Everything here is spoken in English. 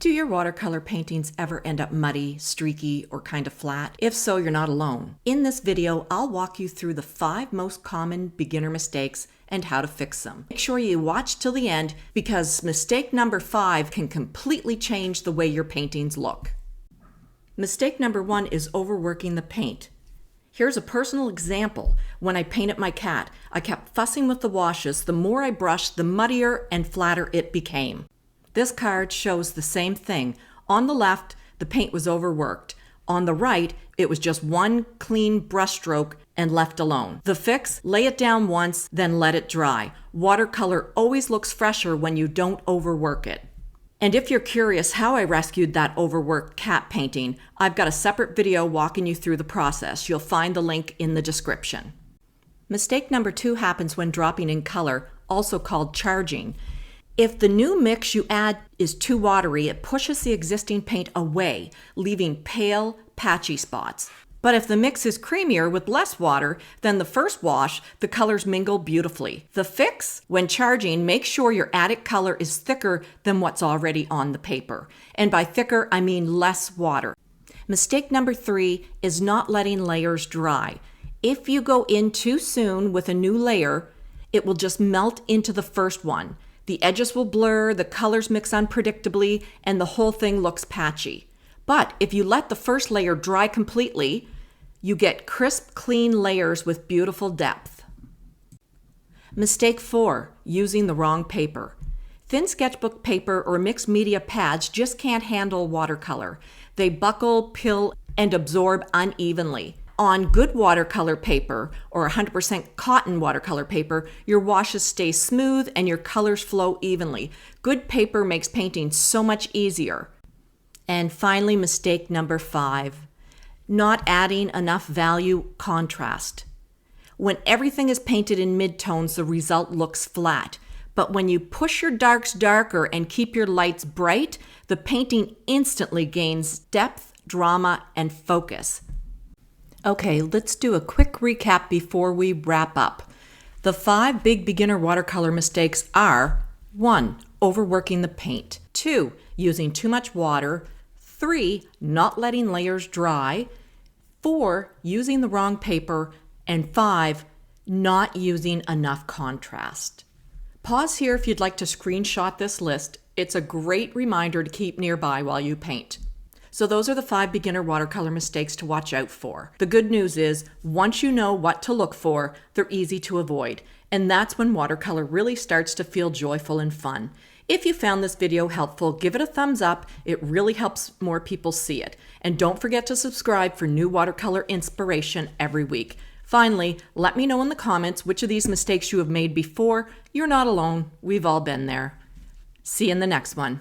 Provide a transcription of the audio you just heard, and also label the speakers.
Speaker 1: Do your watercolor paintings ever end up muddy, streaky, or kind of flat? If so, you're not alone. In this video, I'll walk you through the 5 most common beginner mistakes and how to fix them. Make sure you watch till the end because mistake number 5 can completely change the way your paintings look. Mistake number 1 is overworking the paint. Here's a personal example. When I painted my cat, I kept fussing with the washes. The more I brushed, the muddier and flatter it became. This card shows the same thing. On the left, the paint was overworked. On the right, it was just one clean brush stroke and left alone. The fix? Lay it down once, then let it dry. Watercolor always looks fresher when you don't overwork it. And if you're curious how I rescued that overworked cat painting, I've got a separate video walking you through the process. You'll find the link in the description. Mistake number 2 happens when dropping in color, also called charging. If the new mix you add is too watery, it pushes the existing paint away, leaving pale, patchy spots. But if the mix is creamier with less water than the first wash, the colors mingle beautifully. The fix? When charging, make sure your added color is thicker than what's already on the paper. And by thicker, I mean less water. Mistake number 3 is not letting layers dry. If you go in too soon with a new layer, it will just melt into the first one. The edges will blur, the colors mix unpredictably, and the whole thing looks patchy. But if you let the first layer dry completely, you get crisp, clean layers with beautiful depth. Mistake 4, using the wrong paper. Thin sketchbook paper or mixed media pads just can't handle watercolor. They buckle, pill, and absorb unevenly. On good watercolor paper or 100% cotton watercolor paper, your washes stay smooth and your colors flow evenly. Good paper makes painting so much easier. And finally, mistake number 5, not adding enough value contrast. When everything is painted in midtones, the result looks flat. But when you push your darks darker and keep your lights bright, the painting instantly gains depth, drama, and focus. Okay, let's do a quick recap before we wrap up. The 5 big beginner watercolor mistakes are: 1. Overworking the paint. 2. Using too much water. 3. Not letting layers dry. 4. Using the wrong paper. And 5. Not using enough contrast. Pause here if you'd like to screenshot this list. It's a great reminder to keep nearby while you paint. So those are the 5 beginner watercolor mistakes to watch out for. The good news is, once you know what to look for, they're easy to avoid. And that's when watercolor really starts to feel joyful and fun. If you found this video helpful, give it a thumbs up. It really helps more people see it. And don't forget to subscribe for new watercolor inspiration every week. Finally, let me know in the comments which of these mistakes you have made before. You're not alone. We've all been there. See you in the next one.